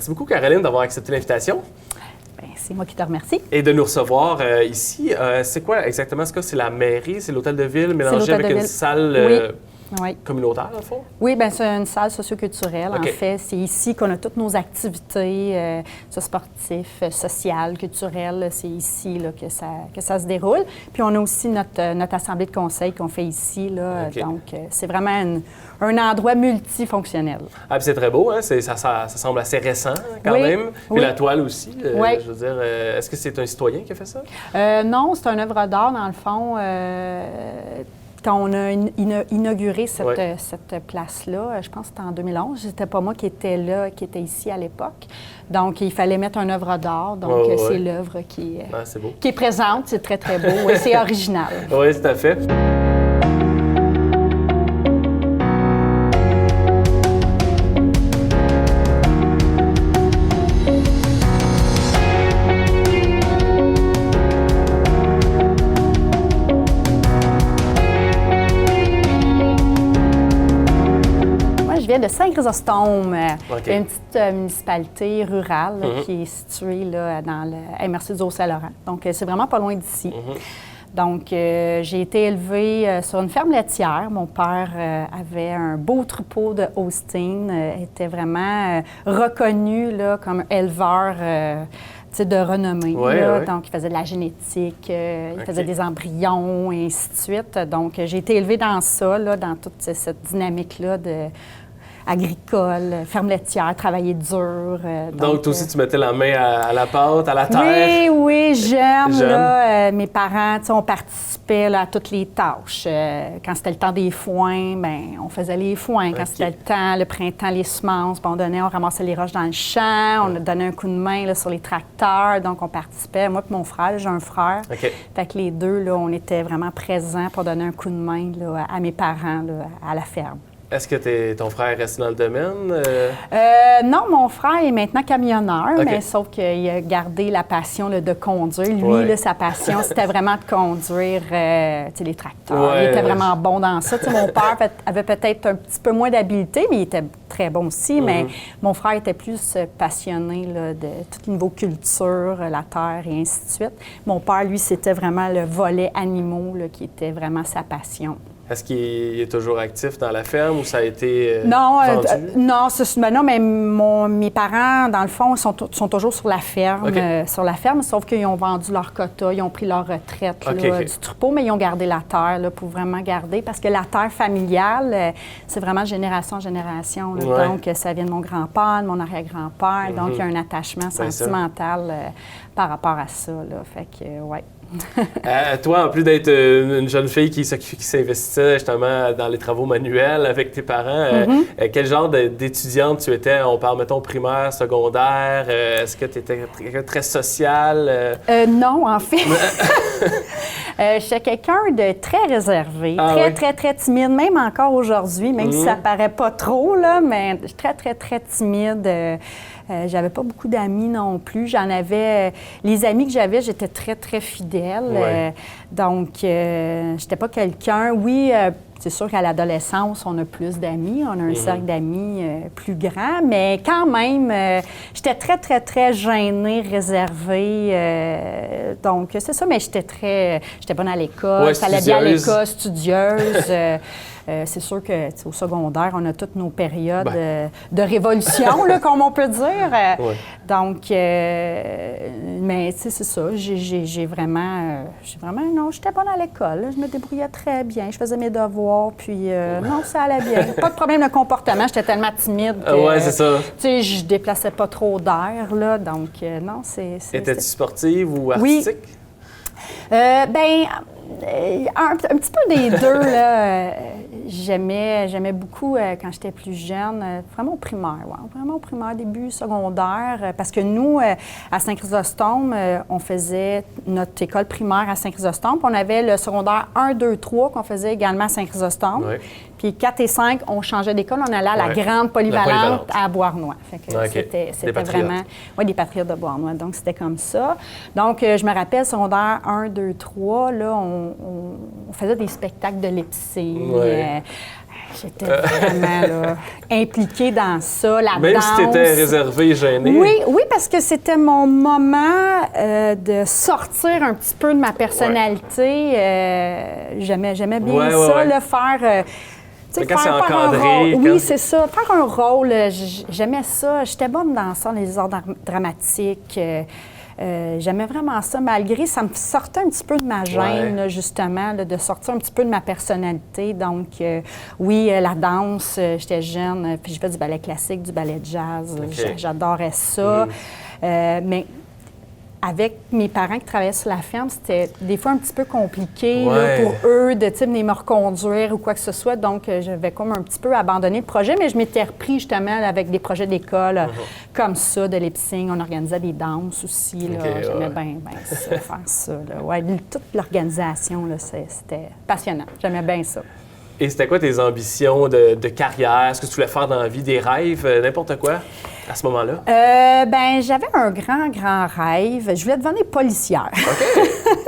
Merci beaucoup, Caroline, d'avoir accepté l'invitation. Bien, c'est moi qui te remercie. Et de nous recevoir ici. C'est quoi exactement ce cas? C'est la mairie, c'est l'hôtel de ville mélangé avec une salle communautaire, dans le fond? Oui, bien, c'est une salle socioculturelle. Okay. En fait, c'est ici qu'on a toutes nos activités sportives, sociales, culturelles. C'est ici là, que ça se déroule. Puis on a aussi notre assemblée de conseil qu'on fait ici. Là, okay. Donc, c'est vraiment un endroit multifonctionnel. Ah, puis c'est très beau, hein? Ça semble assez récent quand même. Puis la toile aussi. Je veux dire, est-ce que c'est un citoyen qui a fait ça? Non, c'est une œuvre d'art, dans le fond. Quand on a inauguré cette place-là, je pense que c'était en 2011, c'était pas moi qui étais là, qui était ici à l'époque. Donc, il fallait mettre une œuvre d'art. Donc, c'est l'œuvre qui est présente. C'est très, très beau. Et c'est original. Oui, tout à fait. De Saint-Chrysostome, une petite municipalité rurale qui est située là, dans le MRC du Haut-Saint-Laurent. Donc, c'est vraiment pas loin d'ici. Donc, j'ai été élevée sur une ferme laitière. Mon père avait un beau troupeau de Holstein, était vraiment reconnu là, comme éleveur de renommée. Donc, il faisait de la génétique, il faisait des embryons, et ainsi de suite. Donc, j'ai été élevée dans ça, là, dans toute cette dynamique-là agricole, ferme laitière, travailler dur. Donc, toi aussi, tu mettais la main à la pâte, à la terre? Oui, jeune. Mes parents, on participait là, à toutes les tâches. Quand c'était le temps des foins, bien, on faisait les foins. Quand c'était le temps, le printemps, les semences, on ramassait les roches dans le champ, on donnait un coup de main là, sur les tracteurs. Donc, on participait. Moi et mon frère, j'ai un frère. Fait que les deux, là, on était vraiment présents pour donner un coup de main là, à mes parents là, à la ferme. Est-ce que ton frère reste dans le domaine? Non, mon frère est maintenant camionneur, mais sauf qu'il a gardé la passion là, de conduire. Lui, là, sa passion, c'était vraiment de conduire les tracteurs. Il était vraiment bon dans ça. Mon père avait peut-être un petit peu moins d'habileté, mais il était très bon aussi. Mais mon frère était plus passionné là, de tout le niveau culture, la terre et ainsi de suite. Mon père, lui, c'était vraiment le volet animaux là, qui était vraiment sa passion. Est-ce qu'il est toujours actif dans la ferme ou ça a été non, vendu? Non, mais mes parents, dans le fond, sont toujours sur la ferme, sauf qu'ils ont vendu leur quota, ils ont pris leur retraite là, du troupeau, mais ils ont gardé la terre là, pour vraiment garder, parce que la terre familiale, c'est vraiment génération en génération. Là, donc, ça vient de mon grand-père, de mon arrière-grand-père, donc il y a un attachement sentimental par rapport à ça. Là, fait que, toi, en plus d'être une jeune fille qui s'investissait justement dans les travaux manuels avec tes parents, quel genre d'étudiante tu étais? On parle, mettons, primaire, secondaire. Est-ce que tu étais très sociale? Non, en fait. J'étais quelqu'un de très réservé, très timide, même encore aujourd'hui, même si ça paraît pas trop, là, mais très timide. J'avais pas beaucoup d'amis non plus. J'en avais... les amis que j'avais, j'étais très fidèle. Donc, j'étais pas quelqu'un... Oui, c'est sûr qu'à l'adolescence, on a plus d'amis. On a un cercle d'amis plus grand. Mais quand même, j'étais très gênée, réservée. Donc, c'est ça. Mais j'étais bonne à l'école. J'allais bien à l'école, studieuse. C'est sûr qu'au secondaire, on a toutes nos périodes de révolution, là, comme on peut dire. Donc, mais c'est ça. J'ai vraiment... non, j'étais bonne à l'école. Je me débrouillais très bien. Je faisais mes devoirs, puis non, ça allait bien. Pas de problème de comportement. J'étais tellement timide que... c'est ça. Tu sais, je déplaçais pas trop d'air, là. Donc, non, c'est... Étais-tu sportive ou artistique? Oui. Un petit peu des deux, là. J'aimais beaucoup quand j'étais plus jeune, vraiment au primaire, vraiment au primaire, début secondaire, parce que nous, à Saint-Chrysostome, on faisait notre école primaire à Saint-Chrysostome, puis on avait le secondaire 1, 2, 3 qu'on faisait également à Saint-Chrysostome. Puis 4 et 5, on changeait d'école, on allait à la grande polyvalente à Bois-Arnois. Fait que c'était vraiment... Oui, des patriotes de Bois-Arnois, donc c'était comme ça. Donc, je me rappelle, secondaire 1, 2, 3, là, on faisait des spectacles de lip-sync. j'étais vraiment là, impliquée dans ça, la Même danse. si tu étais réservée et gênée. Oui, parce que c'était mon moment de sortir un petit peu de ma personnalité. J'aimais bien ça, le faire... quand c'est encadré. Oui, c'est ça. Faire un rôle, j'aimais ça. J'étais bonne dans ça, les arts dramatiques. J'aimais vraiment ça, malgré ça me sortait un petit peu de ma gêne, là, justement, là, de sortir un petit peu de ma personnalité. Donc, oui, la danse, j'étais jeune, puis je fais du ballet classique, du ballet de jazz. J'adorais ça. Mais avec mes parents qui travaillaient sur la ferme, c'était des fois un petit peu compliqué là, pour eux de venir me reconduire ou quoi que ce soit. Donc, j'avais comme un petit peu abandonné le projet, mais je m'étais repris justement avec des projets d'école comme ça, de lip-sync. On organisait des danses aussi. J'aimais bien ça, faire ça. Toute l'organisation, c'était passionnant. J'aimais bien ça. Et c'était quoi tes ambitions de carrière? Est-ce que tu voulais faire dans la vie des rêves, n'importe quoi, à ce moment-là? J'avais un grand rêve. Je voulais devenir policière. OK.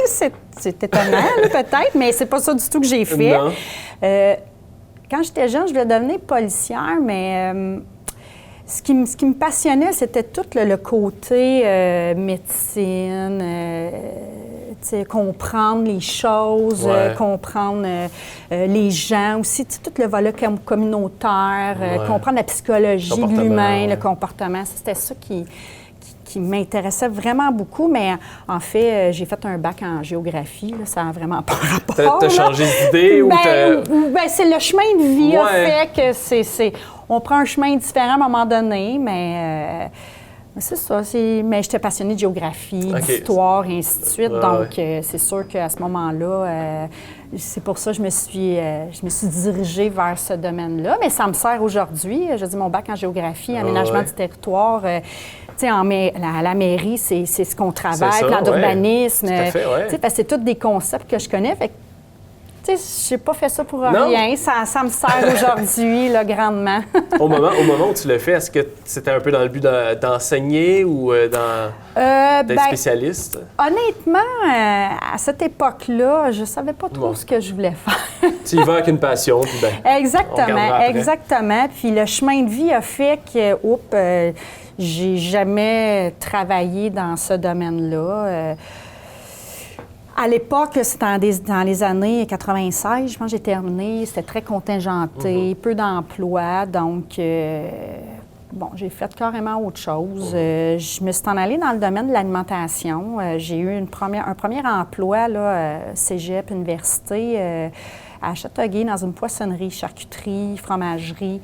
c'est étonnant, peut-être, mais c'est pas ça du tout que j'ai fait. Non. Quand j'étais jeune, je voulais devenir policière, mais ce qui me passionnait, c'était tout le côté médecine, comprendre les choses, comprendre les gens, aussi tout le volet communautaire, comprendre la psychologie de l'humain, le comportement. C'était ça qui m'intéressait vraiment beaucoup, mais en fait, j'ai fait un bac en géographie, là, ça n'a vraiment pas rapport. T'as changé d'idée ou c'est le chemin de vie a fait que on prend un chemin différent à un moment donné, mais c'est ça. Mais j'étais passionnée de géographie, d'histoire, et ainsi de suite. Donc, c'est sûr qu'à ce moment-là, c'est pour ça que je me suis dirigée vers ce domaine-là. Mais ça me sert aujourd'hui. Je dis mon bac en géographie, aménagement du territoire. À la mairie, c'est ce qu'on travaille, plan d'urbanisme. C'est tous des concepts que je connais. Fait je n'ai pas fait ça pour rien. Ça me sert aujourd'hui, là, grandement. Au moment où tu l'as fait, est-ce que c'était un peu dans le but d'enseigner ou d'être spécialiste? Honnêtement, à cette époque-là, je ne savais pas trop ce que je voulais faire. Tu y vas avec une passion, puis Exactement. Puis le chemin de vie a fait que, j'ai jamais travaillé dans ce domaine-là. À l'époque, c'était dans les années 96, je pense que j'ai terminé. C'était très contingenté, peu d'emplois. Donc, j'ai fait carrément autre chose. Je me suis en allée dans le domaine de l'alimentation. J'ai eu un premier emploi, là, cégep, université, à Châteauguay, dans une poissonnerie, charcuterie, fromagerie.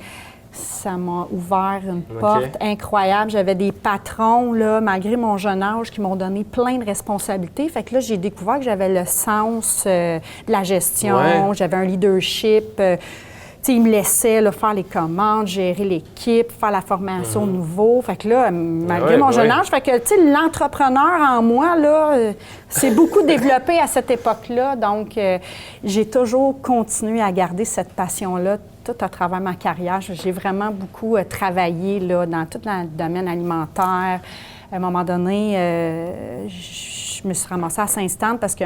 Ça m'a ouvert une porte incroyable. J'avais des patrons, là, malgré mon jeune âge, qui m'ont donné plein de responsabilités. Fait que là, j'ai découvert que j'avais le sens de la gestion, j'avais un leadership. Ils me laissaient là, faire les commandes, gérer l'équipe, faire la formation nouveau. Fait que là, malgré mon jeune âge, fait que l'entrepreneur en moi, là, c'est beaucoup développé à cette époque-là. Donc, j'ai toujours continué à garder cette passion-là tout à travers ma carrière. J'ai vraiment beaucoup travaillé là, dans tout le domaine alimentaire. À un moment donné, je me suis ramassée à Saint-Stande parce que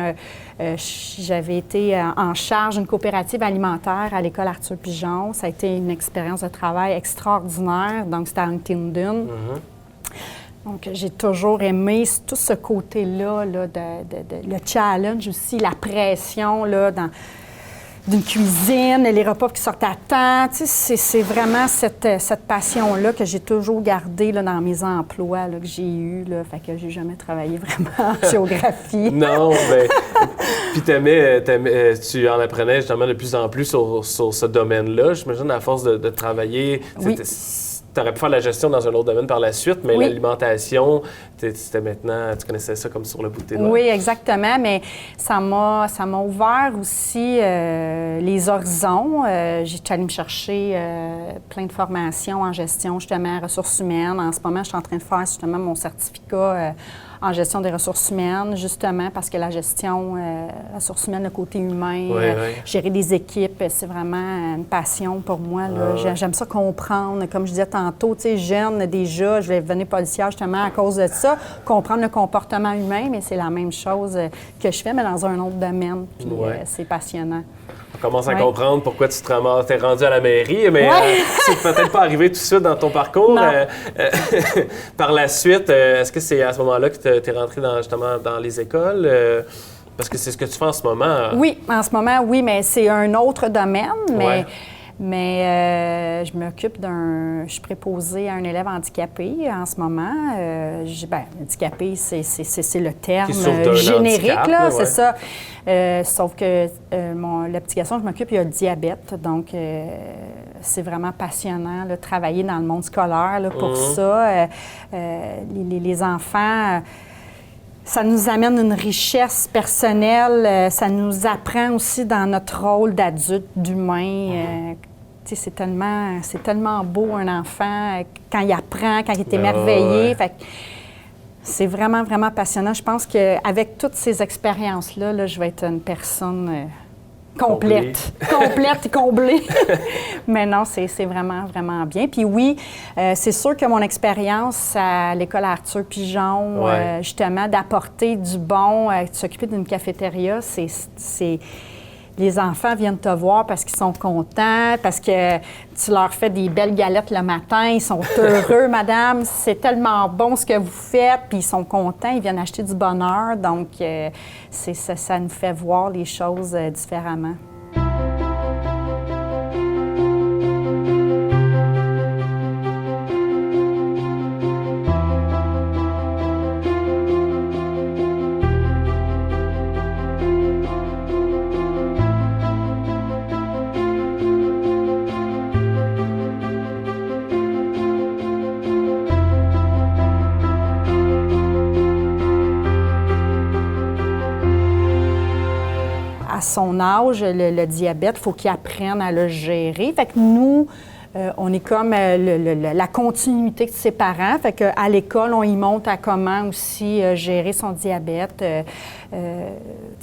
j'avais été en charge d'une coopérative alimentaire à l'école Arthur Pigeon. Ça a été une expérience de travail extraordinaire. Donc, c'était à Huntingdon. Donc, j'ai toujours aimé tout ce côté-là, là, le challenge aussi, la pression là, d'une cuisine, les repas qui sortent à temps. C'est vraiment cette passion-là que j'ai toujours gardée là, dans mes emplois là, que j'ai eus. Là. Fait que j'ai jamais travaillé vraiment en géographie. Non, bien... Puis tu en apprenais justement de plus en plus sur ce domaine-là. J'imagine, à force de travailler... Tu aurais pu faire la gestion dans un autre domaine par la suite, mais l'alimentation, c'était maintenant, tu connaissais ça comme sur le bout de tes doigts. Oui, exactement, mais ça m'a ouvert aussi les horizons. J'ai allé me chercher plein de formations en gestion, justement, ressources humaines. En ce moment, je suis en train de faire justement mon certificat en gestion des ressources humaines, justement, parce que la gestion, ressources humaines, le côté humain, gérer des équipes, c'est vraiment une passion pour moi. Là. J'aime ça comprendre, comme je disais tantôt, tu sais, jeune déjà, je vais devenir policière justement à cause de ça, comprendre le comportement humain, mais c'est la même chose que je fais, mais dans un autre domaine, puis c'est passionnant. On commence à comprendre pourquoi tu t'es rendu à la mairie, mais c'est peut-être pas arrivé tout de suite dans ton parcours. Par la suite, est-ce que c'est à ce moment-là que tu es rentré justement dans les écoles? Parce que c'est ce que tu fais en ce moment. Oui, en ce moment, oui, mais c'est un autre domaine. Mais je m'occupe je suis préposée à un élève handicapé en ce moment. Handicapé, c'est le terme générique, handicap, là, c'est ça. Sauf que le petit garçon, je m'occupe, il a le diabète. Donc, c'est vraiment passionnant, là, travailler dans le monde scolaire là, pour ça. Les enfants... Ça nous amène une richesse personnelle, ça nous apprend aussi dans notre rôle d'adulte, d'humain. C'est tellement beau un enfant quand il apprend, quand il est émerveillé. Fait que c'est vraiment, vraiment passionnant. Je pense qu'avec toutes ces expériences-là, là, je vais être une personne complète et comblée. Mais non, c'est vraiment, vraiment bien. Puis oui, c'est sûr que mon expérience à l'école Arthur Pigeon, justement, d'apporter du bon, de s'occuper d'une cafétéria, c'est les enfants viennent te voir parce qu'ils sont contents, parce que tu leur fais des belles galettes le matin, ils sont heureux, madame, c'est tellement bon ce que vous faites, puis ils sont contents, ils viennent acheter du bonheur. Donc, ça nous fait voir les choses différemment. À son âge, le diabète, il faut qu'il apprenne à le gérer. Fait que nous, on est comme la continuité de ses parents. Fait qu'à l'école, on y montre à comment aussi gérer son diabète.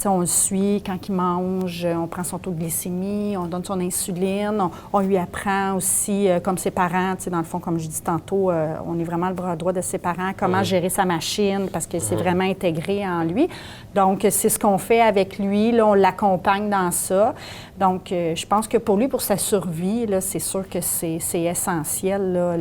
On le suit quand il mange, on prend son taux de glycémie, on donne son insuline. On lui apprend aussi, comme ses parents, dans le fond, comme je dis tantôt, on est vraiment le bras droit de ses parents, comment gérer sa machine, parce que c'est vraiment intégré en lui. Donc, c'est ce qu'on fait avec lui. Là, on l'accompagne dans ça. Donc, je pense que pour lui, pour sa survie, là, c'est sûr que c'est essentiel, là,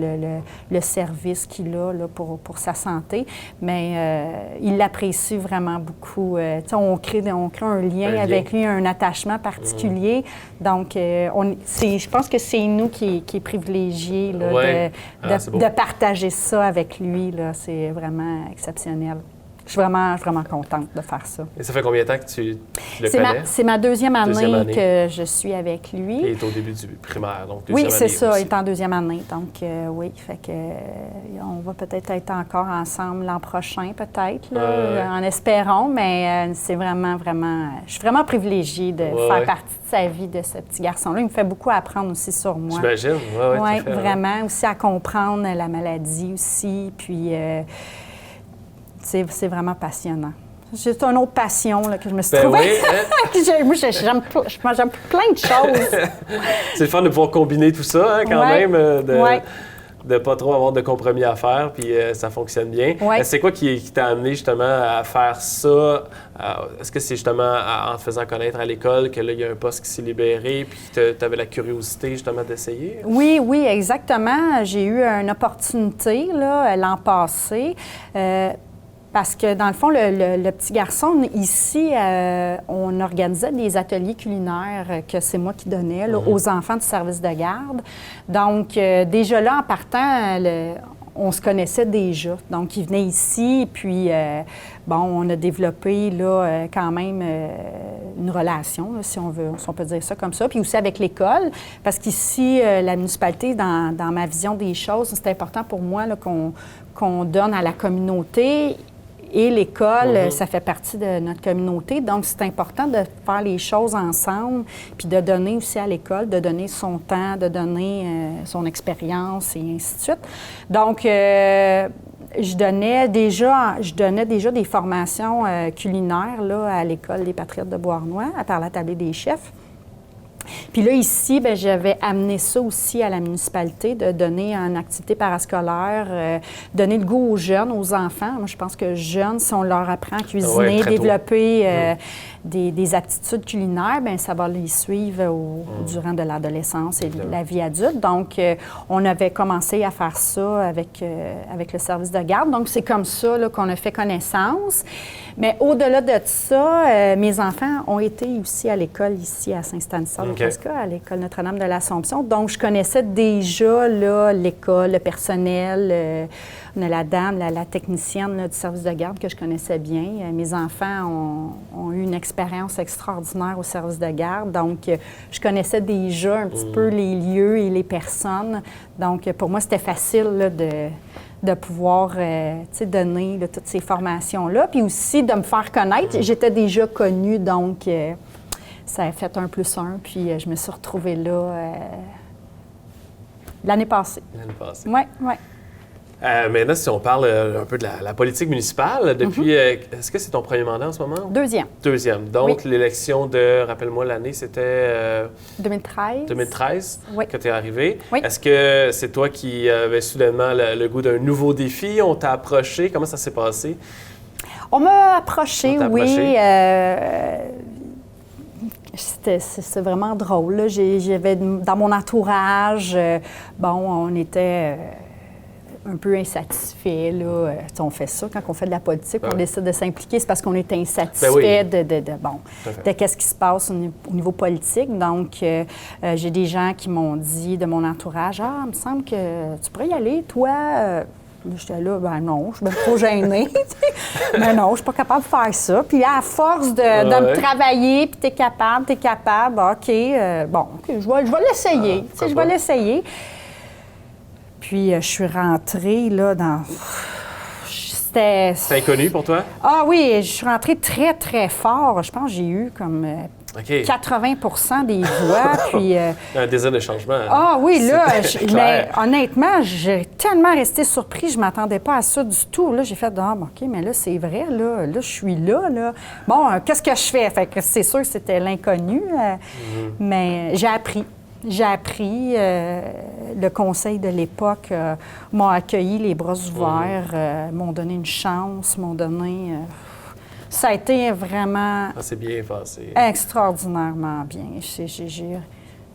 le service qu'il a là, pour sa santé. Mais il l'apprécie vraiment beaucoup. On crée un lien avec lui, un attachement particulier. Donc, je pense que c'est nous qui est privilégié là, de partager ça avec lui. Là. C'est vraiment exceptionnel. Je suis vraiment contente de faire ça. Et ça fait combien de temps que tu le connais? C'est ma deuxième année que je suis avec lui. Et il est au début du primaire, donc deuxième année. Oui, c'est ça, il est en deuxième année. Donc, oui, fait que on va peut-être être encore ensemble l'an prochain, peut-être, en espérant, mais c'est vraiment, je suis vraiment privilégiée de faire partie de sa vie, de ce petit garçon-là. Il me fait beaucoup apprendre aussi sur moi. J'imagine, oui, vraiment, aussi à comprendre la maladie aussi, puis... C'est vraiment passionnant. C'est une autre passion là, que je me suis trouvée. Oui, moi, j'aime plein de choses. C'est le fun de pouvoir combiner tout ça, hein, quand même, de ne pas trop avoir de compromis à faire, puis ça fonctionne bien. C'est quoi qui t'a amené justement à faire ça? Est-ce que c'est justement en te faisant connaître à l'école que là, il y a un poste qui s'est libéré, puis tu avais la curiosité justement d'essayer? Oui, exactement. J'ai eu une opportunité là, l'an passé. Parce que, dans le fond, le petit garçon, ici, on organisait des ateliers culinaires que c'est moi qui donnais là, aux enfants du service de garde. Donc, déjà là, en partant, on se connaissait déjà. Donc, il venait ici, puis, on a développé là, quand même une relation, là, si on peut dire ça comme ça. Puis aussi avec l'école, parce qu'ici, la municipalité, dans ma vision des choses, c'est important pour moi là, qu'on donne à la communauté. Et l'école, ça fait partie de notre communauté. Donc, c'est important de faire les choses ensemble, puis de donner aussi à l'école, de donner son temps, de donner son expérience et ainsi de suite. Donc, je donnais déjà des formations culinaires là, à l'école des Patriotes de Beauharnois, par la tablée des chefs. Puis là, ici, j'avais amené ça aussi à la municipalité, de donner une activité parascolaire, donner le goût aux jeunes, aux enfants. Moi, je pense que jeunes, si on leur apprend à cuisiner, développer des aptitudes culinaires, bien, ça va les suivre durant de l'adolescence et de la vie adulte. Donc, on avait commencé à faire ça avec le service de garde. Donc, c'est comme ça là, qu'on a fait connaissance. Mais au-delà de ça, mes enfants ont été aussi à l'école ici à Saint-Stanislas-de-Prescott, à l'école Notre-Dame de l'Assomption. Donc, je connaissais déjà là, l'école, le personnel. On a la dame, la technicienne là, du service de garde que je connaissais bien. Mes enfants ont eu une expérience extraordinaire au service de garde. Donc, je connaissais déjà un petit peu les lieux et les personnes. Donc, pour moi, c'était facile là, de pouvoir donner là, toutes ces formations-là. Puis aussi de me faire connaître. J'étais déjà connue, donc ça a fait 1+1. Puis je me suis retrouvée là l'année passée. L'année passée. Oui, oui. Maintenant, si on parle un peu de la politique municipale, depuis, est-ce que c'est ton premier mandat en ce moment? Deuxième. Deuxième. Donc, l'élection de, rappelle-moi l'année, c'était... 2013. 2013 oui. que tu es arrivé. Oui. Est-ce que c'est toi qui avais soudainement le goût d'un nouveau défi? On t'a approché? Comment ça s'est passé? On m'a approché, oui. C'est vraiment drôle. Là. J'avais dans mon entourage, on était... un peu insatisfait. Là. On fait ça quand on fait de la politique, on décide de s'impliquer, c'est parce qu'on est insatisfait de qu'est-ce qui se passe au niveau politique. Donc, j'ai des gens qui m'ont dit de mon entourage, « Ah, il me semble que tu pourrais y aller, toi. » J'étais là, ben non, je suis bien trop gênée. Mais non, je suis pas capable de faire ça. Puis à force de me travailler, puis t'es capable, OK, je vais l'essayer. Je vais l'essayer. Puis, je suis rentrée, là, dans... C'était inconnu pour toi? Ah oui, je suis rentrée très, très fort. Je pense que j'ai eu comme 80 des voix, puis... Un désir de changement. Ah oui, là, mais honnêtement, j'ai tellement resté surpris, je ne m'attendais pas à ça du tout. Là, j'ai fait, OK, mais là, c'est vrai, là, je suis là. Bon, qu'est-ce que je fais? Fait que c'est sûr que c'était l'inconnu, mais j'ai appris. Le conseil de l'époque m'a accueilli les bras ouverts, m'ont donné une chance, m'ont donné... ça a été vraiment... c'est bien passé. Extraordinairement bien.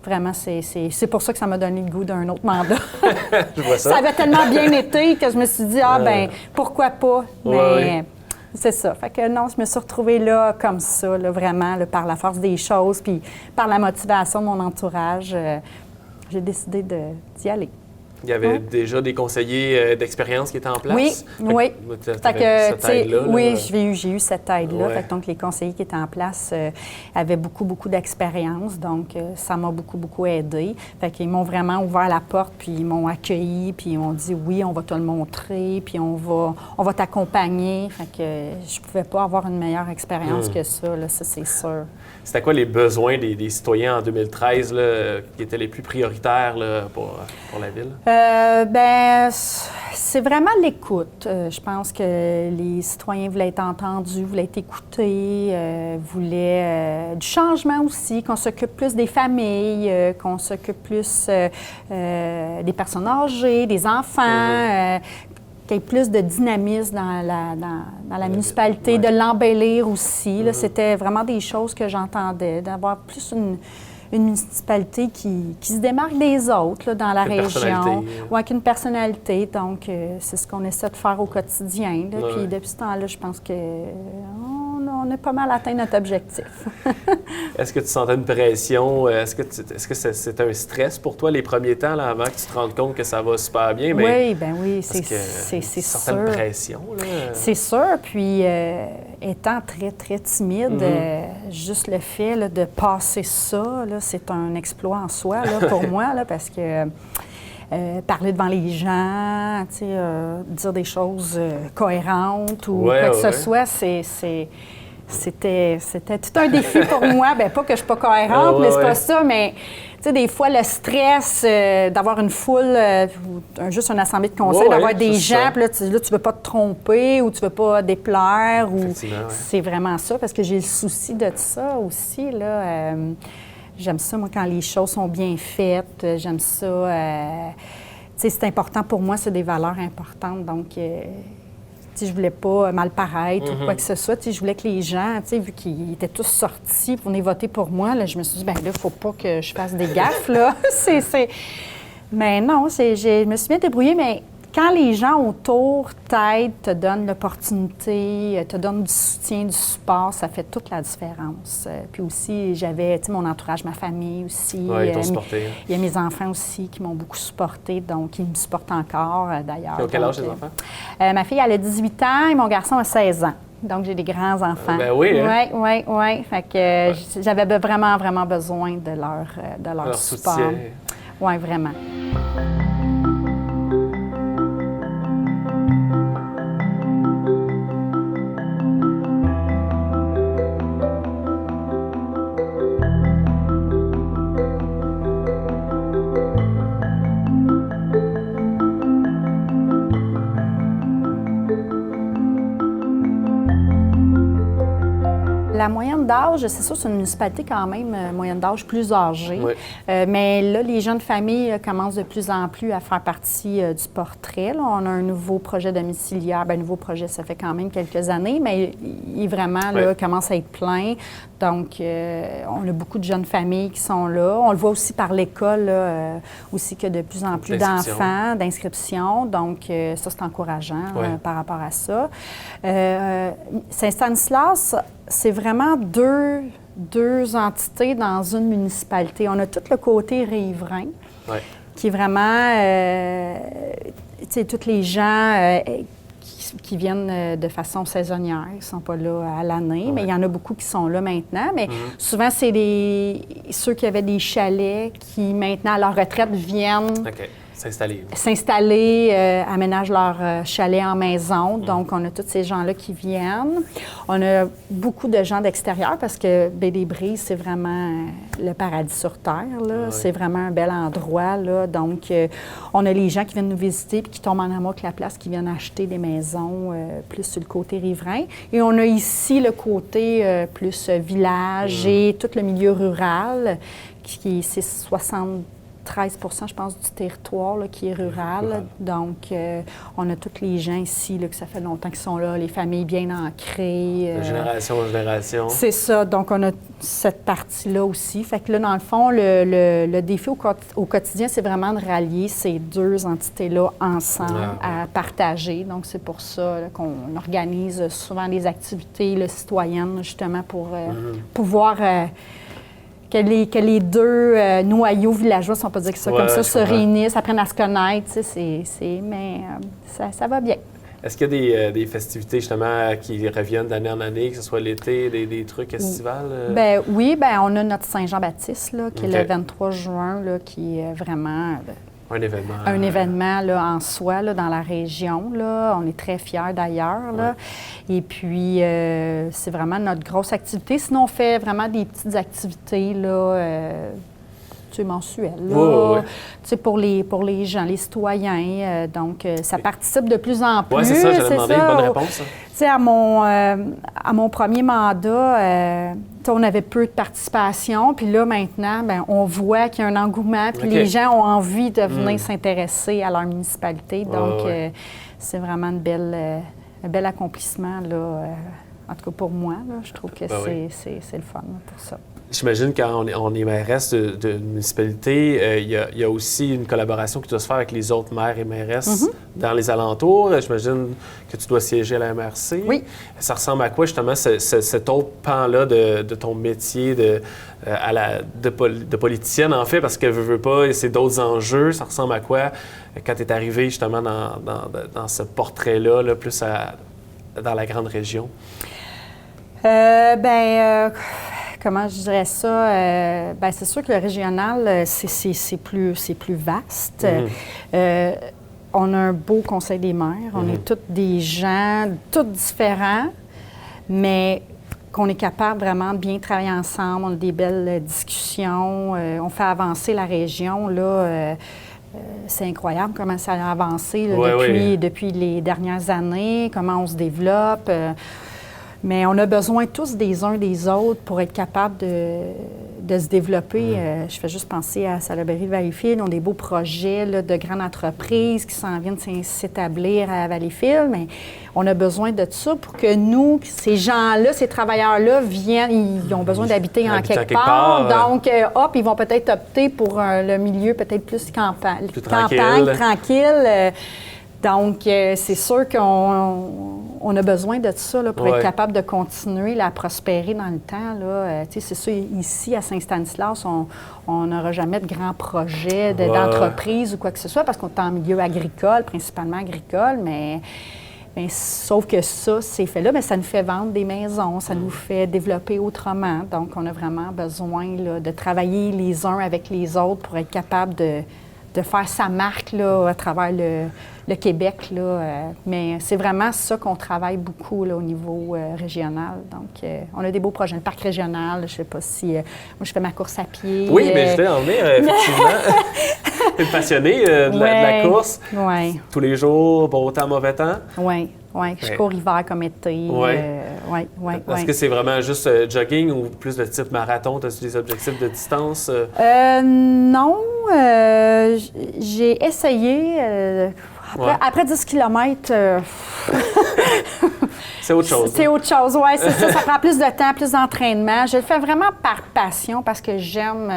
Vraiment, c'est pour ça que ça m'a donné le goût d'un autre mandat. Je vois ça. Ça avait tellement bien été que je me suis dit, pourquoi pas? Mais c'est ça. Fait que non, je me suis retrouvée là, comme ça, là, vraiment, là, par la force des choses, puis par la motivation de mon entourage, j'ai décidé d'y aller. Il y avait déjà des conseillers d'expérience qui étaient en place? Oui. J'ai eu cette aide-là. Ouais. Fait que, donc, les conseillers qui étaient en place avaient beaucoup d'expérience. Donc, ça m'a beaucoup aidé. Fait qu'ils m'ont vraiment ouvert la porte, puis ils m'ont accueilli, puis ils m'ont dit, oui, on va te le montrer, puis on va t'accompagner. Fait que je pouvais pas avoir une meilleure expérience que ça, là, ça, c'est sûr. C'était quoi les besoins des citoyens en 2013 là, qui étaient les plus prioritaires là, pour la ville? C'est vraiment l'écoute. Je pense que les citoyens voulaient être entendus, voulaient être écoutés, voulaient du changement aussi, qu'on s'occupe plus des familles, qu'on s'occupe plus des personnes âgées, des enfants, qu'il y ait plus de dynamisme dans la municipalité, de l'embellir aussi. Là, c'était vraiment des choses que j'entendais, d'avoir plus une municipalité qui se démarque des autres là, dans la région, ou avec une personnalité. Donc, c'est ce qu'on essaie de faire au quotidien. Là. Puis depuis ce temps-là, je pense qu'on a pas mal atteint notre objectif. Est-ce que tu sentais une pression? Est-ce que c'est un stress pour toi les premiers temps là, avant que tu te rendes compte que ça va super bien? Oui, c'est sûr. Une pression, là. C'est sûr. Puis, étant très, très timide, juste le fait là, de passer ça, là, c'est un exploit en soi là, pour moi, là, parce que parler devant les gens, dire des choses cohérentes ou quoi que ce soit, c'était tout un défi pour moi. Bien, pas que je ne suis pas cohérente, mais c'est pas ça, mais des fois, le stress d'avoir une foule, juste une assemblée de conseil, d'avoir des gens, puis là, tu ne veux pas te tromper ou tu ne veux pas déplaire. C'est vraiment ça, parce que j'ai le souci de ça aussi, là. J'aime ça, moi, quand les choses sont bien faites. J'aime ça. C'est important pour moi, c'est des valeurs importantes. Donc, je voulais pas mal paraître ou quoi que ce soit. Je voulais que les gens, vu qu'ils étaient tous sortis pour venir voter pour moi, là, je me suis dit, bien là, il ne faut pas que je fasse des gaffes, là. Mais non, je me suis bien débrouillée, mais quand les gens autour t'aident, te donnent l'opportunité, te donnent du soutien, du support, ça fait toute la différence. Puis aussi, j'avais, mon entourage, ma famille aussi. Oui, ils t'ont supporté. Il y a mes enfants aussi qui m'ont beaucoup supporté, donc ils me supportent encore, d'ailleurs. Ils ont quel âge, les enfants? Ma fille, elle a 18 ans et mon garçon a 16 ans. Donc, j'ai des grands-enfants. Ben oui, hein? Oui. Fait que j'avais vraiment, vraiment besoin de leur support. Soutien. Oui, vraiment. La moyenne d'âge, c'est sûr, c'est une municipalité quand même, moyenne d'âge plus âgée. Oui. Mais là, les jeunes familles commencent de plus en plus à faire partie du portrait. Là, on a un nouveau projet domiciliaire. Bien, nouveau projet, ça fait quand même quelques années, mais il vraiment là, commence à être plein. Donc, on a beaucoup de jeunes familles qui sont là. On le voit aussi par l'école, là, aussi que de plus en plus d'enfants, d'inscription. Donc, ça, c'est encourageant par rapport à ça. Saint-Stanislas, c'est vraiment deux entités dans une municipalité. On a tout le côté riverain, qui est vraiment, tu sais, tous les gens qui viennent de façon saisonnière, ils ne sont pas là à l'année, mais il y en a beaucoup qui sont là maintenant. Mais souvent, c'est ceux qui avaient des chalets qui, maintenant, à leur retraite, viennent... S'installer, aménagent leur chalet en maison. Donc, on a tous ces gens-là qui viennent. On a beaucoup de gens d'extérieur parce que Baie-des-Brises, c'est vraiment le paradis sur Terre. Là. C'est vraiment un bel endroit. Là. Donc, on a les gens qui viennent nous visiter puis qui tombent en amour avec la place, qui viennent acheter des maisons plus sur le côté riverain. Et on a ici le côté plus village et tout le milieu rural, c'est 13 % je pense, du territoire là, qui est rural. Donc, on a tous les gens ici, là, que ça fait longtemps qu'ils sont là, les familles bien ancrées. De génération en génération. C'est ça. Donc, on a cette partie-là aussi. Fait que là, dans le fond, le défi au quotidien, c'est vraiment de rallier ces deux entités-là ensemble à partager. Donc, c'est pour ça là, qu'on organise souvent des activités là, citoyennes, justement, pour pouvoir... Que les deux noyaux villageois, si on peut dire que ça comme ça, se réunissent, apprennent à se connaître, mais ça va bien. Est-ce qu'il y a des festivités, justement, qui reviennent d'année en année, que ce soit l'été, des trucs estivales? Oui, on a notre Saint-Jean-Baptiste, là, qui est le 23 juin, là, qui est vraiment... Un événement. Un événement là, en soi là, dans la région. Là. On est très fiers d'ailleurs. Là. Et puis, c'est vraiment notre grosse activité. Sinon, on fait vraiment des petites activités là, mensuelles. Là, pour les gens, les citoyens. Donc, ça participe de plus en plus. Oui, c'est ça, j'allais demander une bonne réponse. À mon premier mandat, on avait peu de participation. Puis là, maintenant, on voit qu'il y a un engouement. Puis les gens ont envie de venir s'intéresser à leur municipalité. Donc, c'est vraiment un bel accomplissement, là, en tout cas pour moi. Là, je trouve que c'est le fun pour ça. J'imagine quand on est mairesse d'une municipalité, il y a aussi une collaboration qui doit se faire avec les autres maires et mairesses dans les alentours. J'imagine que tu dois siéger à la MRC. Oui. Ça ressemble à quoi, justement, cet autre pan-là de ton métier de politicienne, en fait, parce que veux pas, c'est d'autres enjeux. Ça ressemble à quoi quand tu es arrivée, justement, dans ce portrait-là, là, plus dans la grande région? Comment je dirais ça? C'est sûr que le régional, c'est plus vaste. On a un beau conseil des maires. On est tous des gens, tous différents, mais qu'on est capable vraiment de bien travailler ensemble. On a des belles discussions. On fait avancer la région, là. C'est incroyable comment ça a avancé là, depuis les dernières années, comment on se développe. Mais on a besoin tous des uns des autres pour être capable de se développer. Je fais juste penser à Salaberry Valleyfield. Ils ont des beaux projets là, de grandes entreprises qui s'en viennent s'établir à Valleyfield, mais on a besoin de ça pour que nous, ces gens-là, ces travailleurs-là viennent, ils ont besoin d'habiter en quelque part. Donc, ils vont peut-être opter pour le milieu peut-être plus campagne, tranquille. Donc, c'est sûr qu'on a besoin de ça là, pour être capable de continuer à prospérer dans le temps. C'est sûr, ici, à Saint-Stanislas, on n'aura jamais de grands projets d'entreprise ou quoi que ce soit parce qu'on est en milieu agricole, principalement agricole, mais sauf que ça, ces faits-là, mais ça nous fait vendre des maisons, ça nous fait développer autrement. Donc, on a vraiment besoin là, de travailler les uns avec les autres pour être capable de faire sa marque là, à travers le Québec. Là, mais c'est vraiment ça qu'on travaille beaucoup là, au niveau régional. Donc, on a des beaux projets. Le parc régional, je ne sais pas si... moi, je fais ma course à pied. Oui, mais je t'ai emmené, effectivement. Tu es passionnée de la course. Oui. Tous les jours, beau temps, mauvais temps. Oui. Je cours hiver comme été. Est-ce que c'est vraiment juste jogging ou plus de type marathon? As-tu des objectifs de distance? Non. J'ai essayé. Après 10 km... c'est autre chose. C'est autre chose, oui, c'est ça. Ça prend plus de temps, plus d'entraînement. Je le fais vraiment par passion parce que j'aime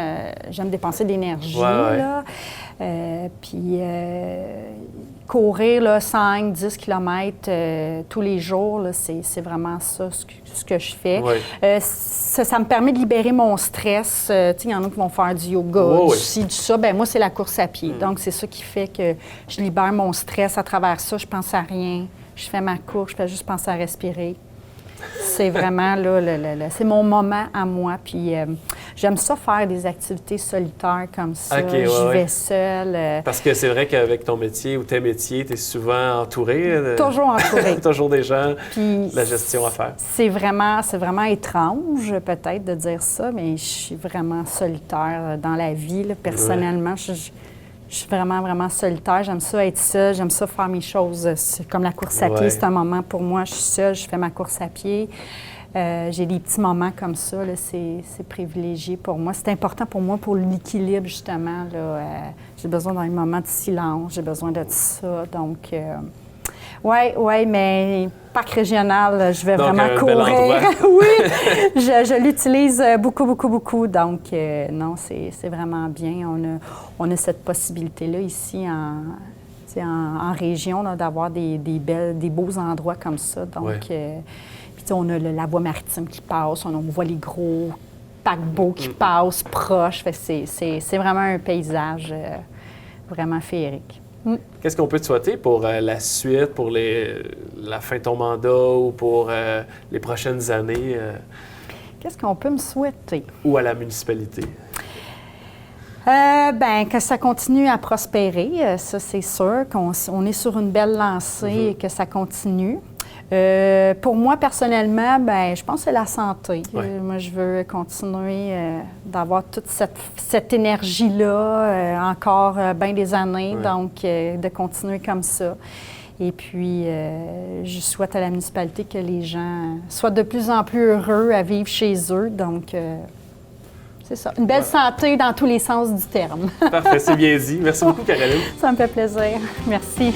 dépenser de l'énergie. Puis courir là, 5, 10 km tous les jours, là, c'est vraiment ça ce que je fais. Ça me permet de libérer mon stress. Il y en a qui vont faire du yoga, du ci, du ça. Bien, moi, c'est la course à pied. Donc, c'est ça qui fait que je libère mon stress à travers ça. Je pense à rien. Je fais ma course, je fais juste penser à respirer. C'est vraiment, là, c'est mon moment à moi. Puis j'aime ça faire des activités solitaires comme ça. Je vais seule. Parce que c'est vrai qu'avec ton métier ou tes métiers, tu es souvent entourée. Toujours entourée. Toujours des gens, puis la gestion à faire. C'est vraiment étrange, peut-être, de dire ça, mais je suis vraiment solitaire dans la vie. Là. Personnellement, je suis vraiment, vraiment solitaire. J'aime ça être seule. J'aime ça faire mes choses. C'est comme la course à pied, c'est un moment pour moi. Je suis seule, je fais ma course à pied. J'ai des petits moments comme ça. Là, c'est privilégié pour moi. C'est important pour moi pour l'équilibre, justement. J'ai besoin d'un moment de silence. J'ai besoin de ça. Donc, oui, mais parc régional, je vais vraiment courir. Oui, je l'utilise beaucoup. Donc, non, c'est vraiment bien. On a cette possibilité-là ici en région d'avoir des beaux endroits comme ça. Donc, puis on a la voie maritime qui passe, on voit les gros paquebots qui passent proches. C'est vraiment un paysage vraiment féerique. Qu'est-ce qu'on peut te souhaiter pour la suite, pour la fin de ton mandat ou pour les prochaines années? Qu'est-ce qu'on peut me souhaiter? Ou à la municipalité? Que ça continue à prospérer, ça c'est sûr, qu'on est sur une belle lancée et que ça continue. Pour moi, personnellement, je pense que c'est la santé. Moi, je veux continuer d'avoir toute cette énergie-là encore bien des années, donc de continuer comme ça. Et puis, je souhaite à la municipalité que les gens soient de plus en plus heureux à vivre chez eux. Donc, c'est ça. Une belle santé dans tous les sens du terme. Parfait, c'est bien dit. Merci beaucoup, Caroline. Ça me fait plaisir. Merci.